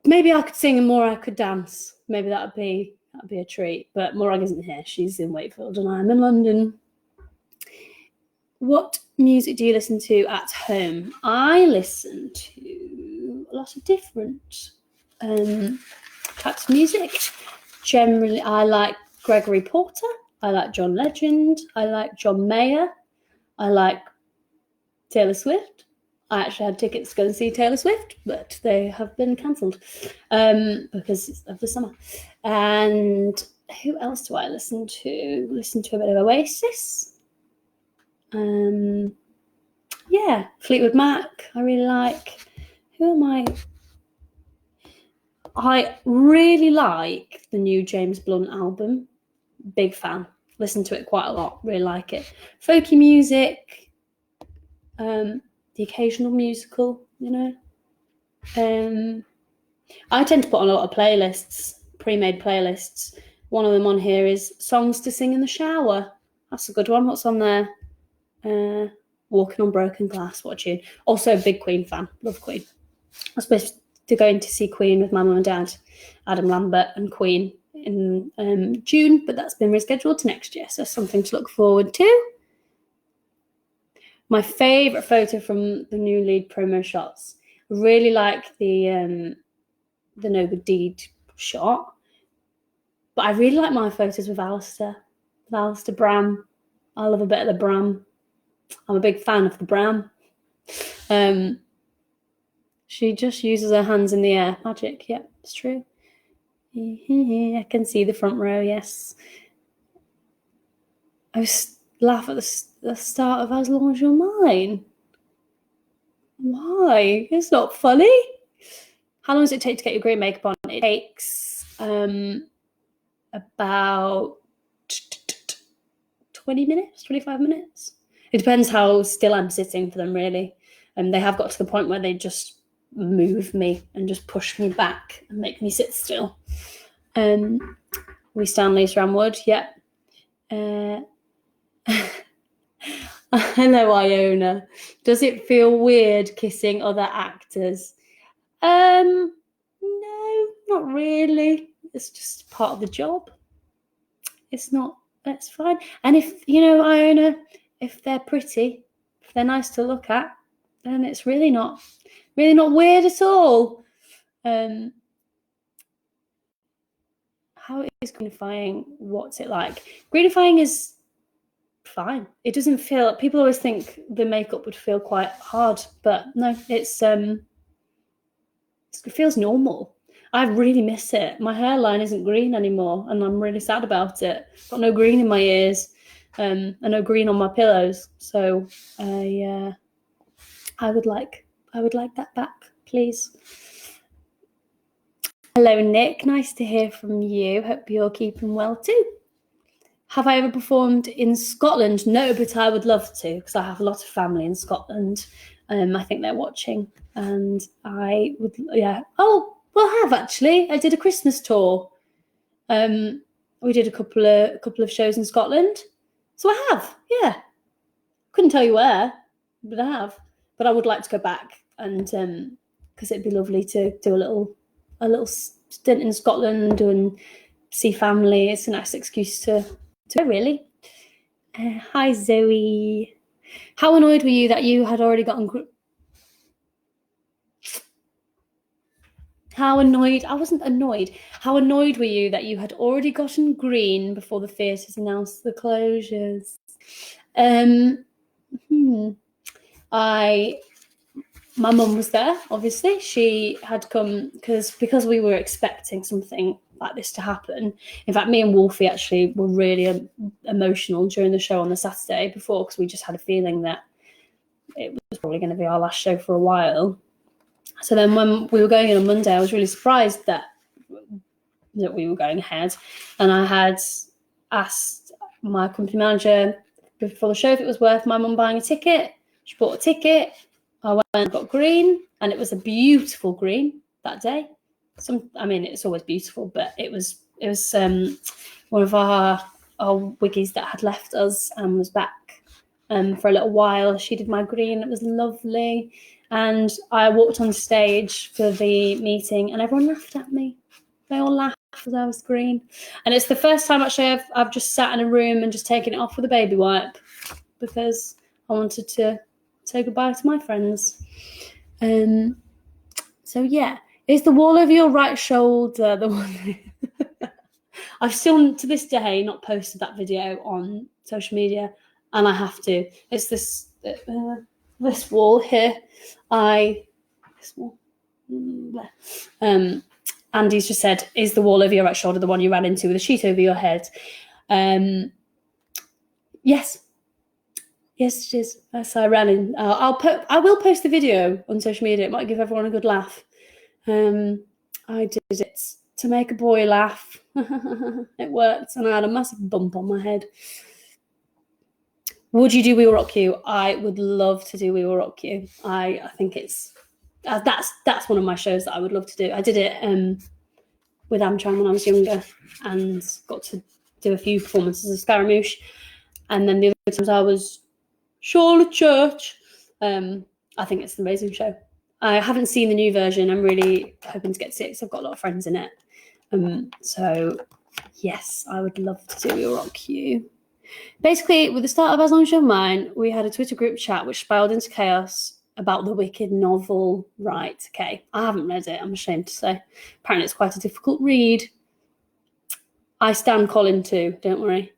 maybe I could sing and Morag could dance. Maybe that'd be a treat. But Morag isn't here. She's in Wakefield and I'm in London. What music do you listen to at home? I listen to a lot of different types of music. Generally, I like Gregory Porter. I like John Legend. I like John Mayer. I like Taylor Swift. I actually had tickets to go and see Taylor Swift, but they have been cancelled because of the summer. And who else do I listen to? Listen to a bit of Oasis. Yeah, Fleetwood Mac. I really like. Who am I? I really like the new James Blunt album. Big fan. Listen to it quite a lot. Really like it. Folky music. The occasional musical, you know. I tend to put on a lot of playlists, pre-made playlists. One of them on here is songs to sing in the shower. That's a good one. What's on there? Walking on Broken Glass. What a tune. Also a big Queen fan. Love Queen. I was supposed to go in to see Queen with my mum and dad, Adam Lambert and Queen in June, but that's been rescheduled to next year. So something to look forward to. My favourite photo from the new lead promo shots. I really like the No Good Deed shot, but I really like my photos with Alistair Bram. I love a bit of the Bram. I'm a big fan of the Bram. She just uses her hands in the air. Magic, yeah, it's true. I can see the front row, yes. I was laugh at the start of As Long As You're Mine. Why? It's not funny. How long does it take to get your green makeup on? It takes about 20 minutes, 25 minutes. It depends how still I'm sitting for them, really. And they have got to the point where they just move me and just push me back and make me sit still. We stand Lisa Ann Wood, yeah. Hello, Iona. Does it feel weird kissing other actors? No, not really. It's just part of the job. It's fine. And if, Iona, if they're pretty, if they're nice to look at, then it's really not weird at all. How is greenifying? What's it like? Greenifying is fine. It doesn't feel, people always think the makeup would feel quite hard, but no, it feels normal. I really miss it. My hairline isn't green anymore, and I'm really sad about it. Got no green in my ears, and no green on my pillows. So I would like that back, please. Hello, Nick. Nice to hear from you. Hope you're keeping well too. Have I ever performed in Scotland? No, but I would love to, because I have a lot of family in Scotland. I think they're watching, and I would, yeah. Oh, well, I have actually. I did a Christmas tour. We did a couple of shows in Scotland, so I have. Yeah, couldn't tell you where, but I have. But I would like to go back, and because it'd be lovely to do a little stint in Scotland and see family. It's a nice excuse to really. Hi, Zoe. How annoyed were you that you had already gotten... How annoyed... I wasn't annoyed. How annoyed were you that you had already gotten green before the theatres announced the closures? My mum was there, obviously. She had come because we were expecting something like this to happen. In fact, me and Wolfie actually were really emotional during the show on the Saturday before, because we just had a feeling that it was probably going to be our last show for a while. So then when we were going in on Monday, I was really surprised that we were going ahead. And I had asked my company manager before the show if it was worth my mum buying a ticket. She bought a ticket. I went and got green, and it was a beautiful green that day. It's always beautiful, but it was one of our wiggies that had left us and was back for a little while. She did my green. It was lovely. And I walked on stage for the meeting, and everyone laughed at me. They all laughed as I was green. And it's the first time actually I've just sat in a room and just taken it off with a baby wipe, because I wanted to say goodbye to my friends. So yeah, is the wall over your right shoulder the one? I've still to this day not posted that video on social media, and I have to. It's this wall here. Andy's just said, is the wall over your right shoulder the one you ran into with a sheet over your head? Yes. Yes, it is. So I ran in. I will post the video on social media. It might give everyone a good laugh. I did it to make a boy laugh. It worked, and I had a massive bump on my head. Would you do We Will Rock You? I would love to do We Will Rock You. I think it's that's one of my shows that I would love to do. I did it with Amtram when I was younger, and got to do a few performances of Scaramouche. And then the other times I was Charlotte Church. I think it's an amazing show. I haven't seen the new version. I'm really hoping to get to see it because I've got a lot of friends in it. So yes, I would love to do We Will Rock You. Basically, with the start of As Long As You're Mine, we had a Twitter group chat which spiraled into chaos about the Wicked novel. Right, okay. I haven't read it, I'm ashamed to say. Apparently it's quite a difficult read. I stand Colin too, don't worry.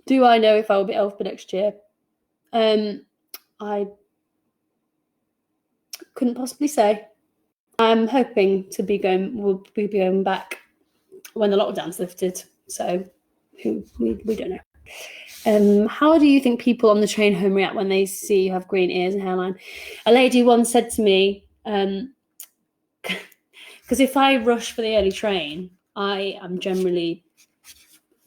Do I know if I will be Elf next year? I couldn't possibly say. I'm hoping we'll be going back when the lockdown's lifted. So we don't know. How do you think people on the train home react when they see you have green ears and hairline? A lady once said to me, because if I rush for the early train, I am generally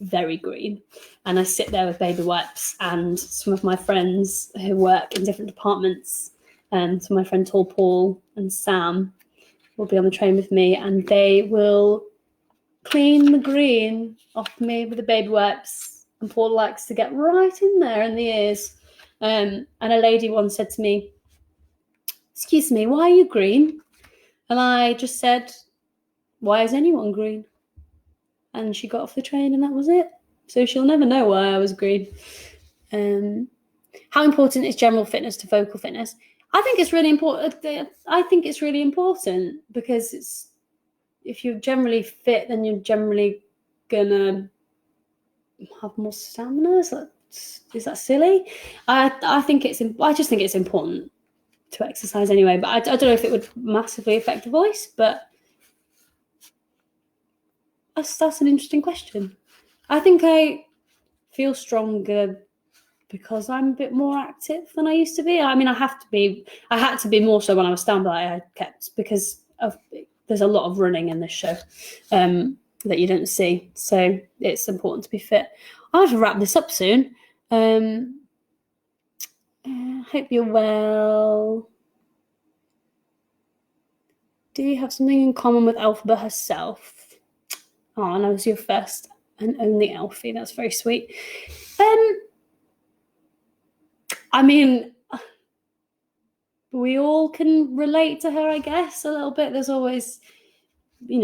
very green, and I sit there with baby wipes, and some of my friends who work in different departments So my friend Tall Paul and Sam will be on the train with me, and they will clean the green off me with the baby wipes. And Paul likes to get right in there in the ears. And a lady once said to me, "Excuse me, why are you green?" And I just said, "Why is anyone green?" And she got off the train, and that was it. So she'll never know why I was green. How important is general fitness to vocal fitness? I think it's really important. I think it's really important because if you're generally fit, then you're generally gonna have more stamina. Is that silly? I just think it's important to exercise anyway. But I don't know if it would massively affect the voice. But that's an interesting question. I think I feel stronger because I'm a bit more active than I used to be. I mean, I had to be more so when I was standby. I kept because there's a lot of running in this show that you don't see, so it's important to be fit. I'll have to wrap this up soon. Hope you're well. Do you have something in common with Elphaba herself? Oh, and I was your first and only Elfie. That's very sweet. I mean, we all can relate to her, I guess, a little bit. There's always,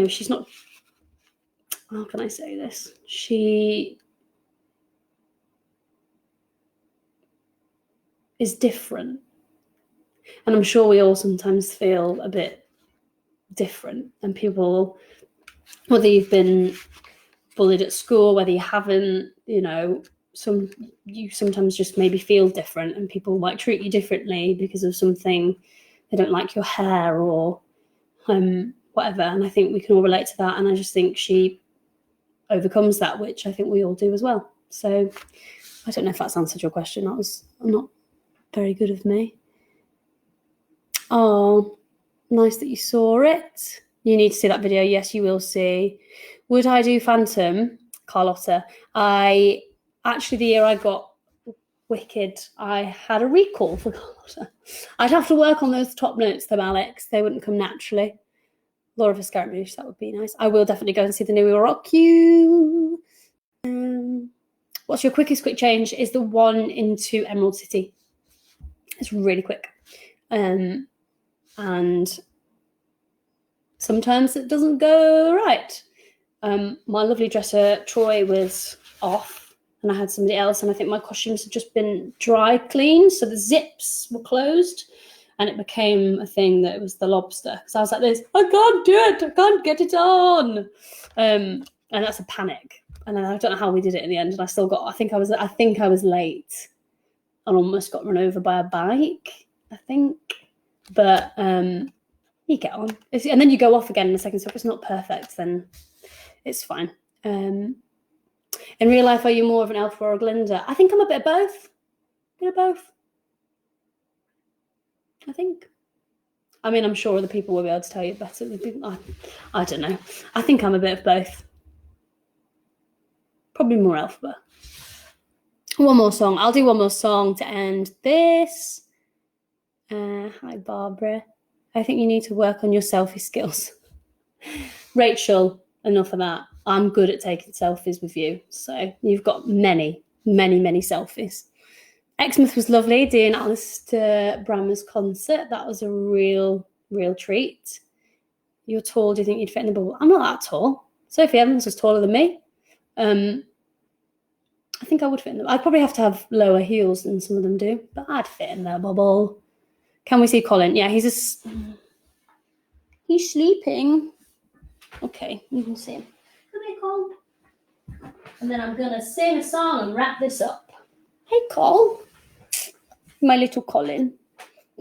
she's not, how can I say this? She is different. And I'm sure we all sometimes feel a bit different. And people, whether you've been bullied at school, whether you haven't, you sometimes just maybe feel different, and people might treat you differently because of something. They don't like your hair or whatever. And I think we can all relate to that. And I just think she overcomes that, which I think we all do as well. So I don't know if that's answered your question. That was not very good of me. Oh, nice that you saw it. You need to see that video. Yes, you will see. Would I do Phantom, Carlotta? The year I got Wicked, I had a recall for Carlotta. I'd have to work on those top notes though, Alex. They wouldn't come naturally. Laura for Scaramouche, that would be nice. I will definitely go and see the new We Will Rock You. What's your quickest quick change? Is the one into Emerald City. It's really quick. And sometimes it doesn't go right. My lovely dresser, Troy, was off and I had somebody else, and I think my costumes had just been dry cleaned, so the zips were closed, and it became a thing that it was the lobster. So I was like this, I can't do it, I can't get it on. And that's a panic. And then I don't know how we did it in the end, and I still got, I think I was late and almost got run over by a bike, I think. But you get on. And then you go off again in a second, so if it's not perfect, then it's fine. In real life, are you more of an Elphaba or a Glinda? I think I'm a bit of both. I think. I mean, I'm sure other people will be able to tell you better. I don't know. I think I'm a bit of both. Probably more Elphaba. One more song. I'll do one more song to end this. Hi, Barbara. I think you need to work on your selfie skills. Rachel, enough of that. I'm good at taking selfies with you. So you've got many, many, many selfies. Exmouth was lovely, doing Alistair Brammer's concert. That was a real, real treat. You're tall. Do you think you'd fit in the bubble? I'm not that tall. Sophie Evans was taller than me. I think I would fit in them. I'd probably have to have lower heels than some of them do, but I'd fit in their bubble. Can we see Colin? Yeah, he's sleeping. Okay, you can see him. Come here, Cole. And then I'm going to sing a song and wrap this up. Hey, Cole. My little Colin.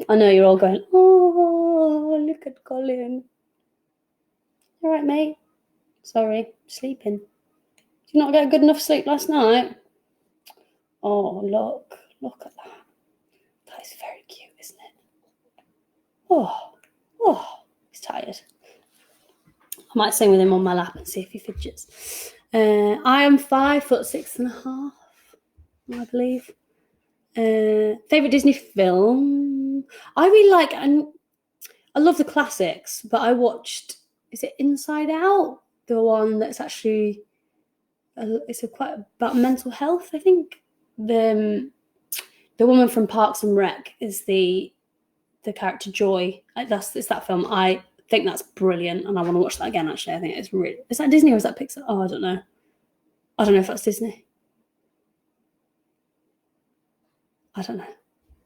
I know you're all going, oh, look at Colin. All right, mate. Sorry, sleeping. Did you not get good enough sleep last night? Oh, look at that. That is very cute, isn't it? Oh, he's tired. I might sing with him on my lap and see if he fidgets. I am 5'6.5", I believe. Favorite Disney film? I really like, and I love the classics, but I watched, is it Inside Out? The one that's actually, it's quite about mental health, I think. The woman from Parks and Rec is the character Joy. It's that film. I think that's brilliant, and I want to watch that again. Actually, I think it's really. Is that Disney or is that Pixar? Oh, I don't know. I don't know if that's Disney. I don't know.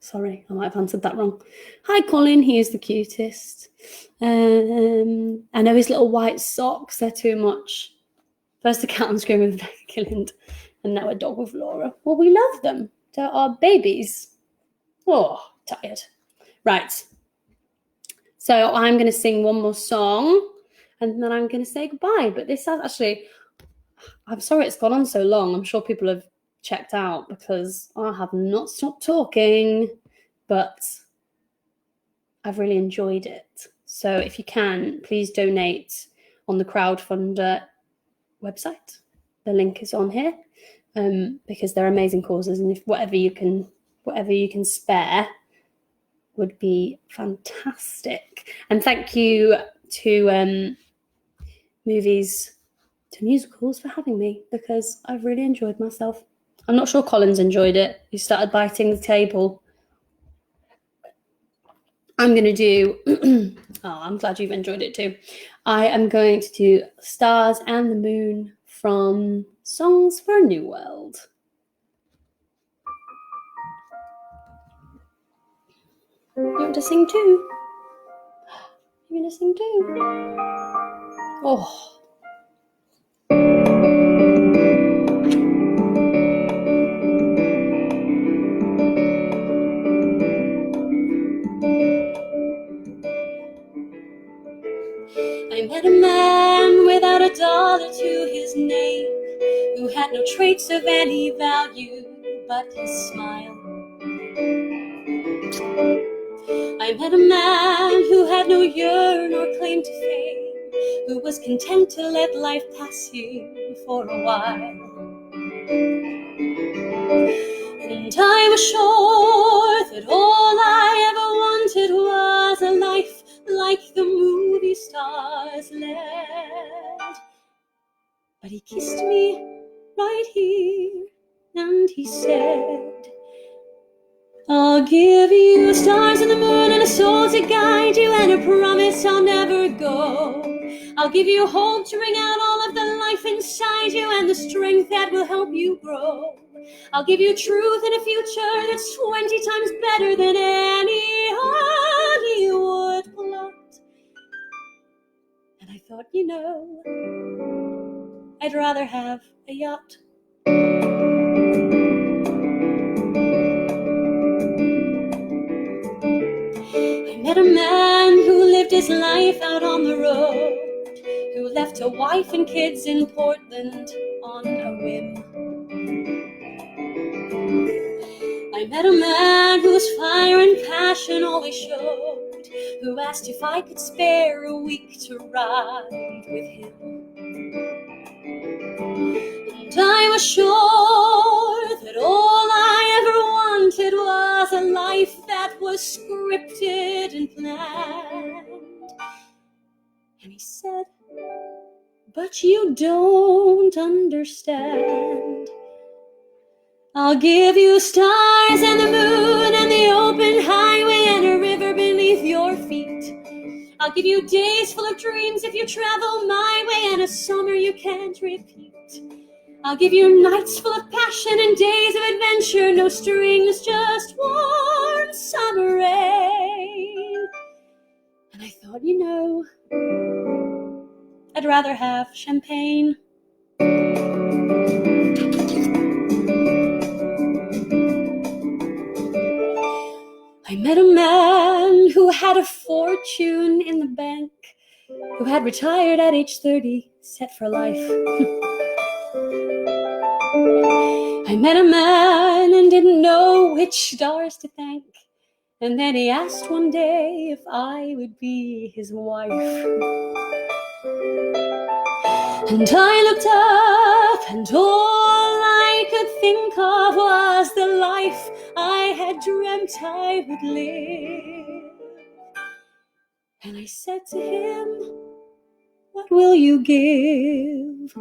Sorry, I might have answered that wrong. Hi, Colin. He is the cutest. I know his little white socks. They're too much. First a cat on screen with Becca Killand, and now a dog with Laura. Well, we love them. They're our babies. Oh, tired. Right. So I'm going to sing one more song, and then I'm going to say goodbye. But this has actually, I'm sorry it's gone on so long. I'm sure people have checked out because I have not stopped talking, but I've really enjoyed it. So if you can, please donate on the crowdfunder website. The link is on here, because they're amazing causes, and if whatever you can spare would be fantastic. And thank you to movies to musicals for having me, because I've really enjoyed myself. I'm not sure Colin's enjoyed it. He started biting the table. I'm going to do, I'm glad you've enjoyed it too. I am going to do Stars and the Moon from Songs for a New World. You want to sing too? You're going to sing too? Oh. I met a man without a dollar to his name, who had no traits of any value but his smile. I met a man who had no yearn or claim to fame, who was content to let life pass him for a while. And I was sure that all I ever wanted was a life like the movie stars led. But he kissed me right here, and he said, I'll give you stars and the moon and a soul to guide you, and a promise I'll never go. I'll give you hope to bring out all of the life inside you, and the strength that will help you grow. I'll give you truth and a future that's 20 times better than any Hollywood plot. And I thought, I'd rather have a yacht. I met a man who lived his life out on the road, who left a wife and kids in Portland on a whim. I met a man whose fire and passion always showed, who asked if I could spare a week to ride with him. And I was sure that all I ever wanted was a life that was scripted and planned. And he said, but you don't understand. I'll give you stars and the moon and the open highway and a river beneath your feet. I'll give you days full of dreams if you travel my way, and a summer you can't repeat. I'll give you nights full of passion and days of adventure, no strings, just warm summer rain. And I thought, I'd rather have champagne. I met a man who had a fortune in the bank, who had retired at age 30, set for life. I met a man and didn't know which stars to thank, and then he asked one day if I would be his wife. And I looked up, and all I could think of was the life I had dreamt I would live. And I said to him, what will you give?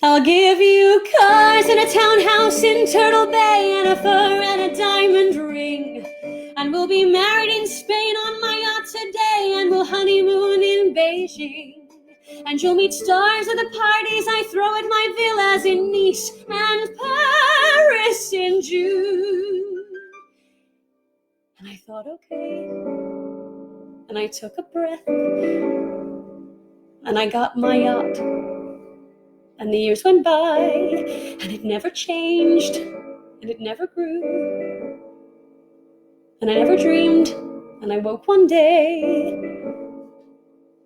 I'll give you cars and a townhouse in Turtle Bay and a fur and a diamond ring. And we'll be married in Spain on my yacht today, and we'll honeymoon in Beijing. And you'll meet stars at the parties I throw at my villas in Nice and Paris in June. And I thought, okay. And I took a breath. And I got my yacht. And the years went by, and it never changed, and it never grew. And I never dreamed, and I woke one day,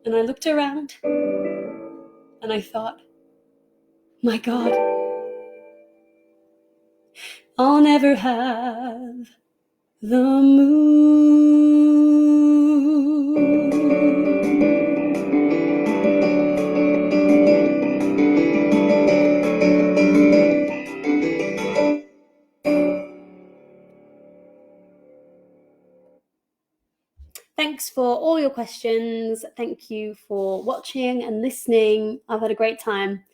and I looked around, and I thought, my God, I'll never have the moon. Thanks for all your questions. Thank you for watching and listening. I've had a great time.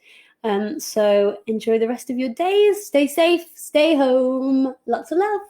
So enjoy the rest of your days. Stay safe, stay home. Lots of love.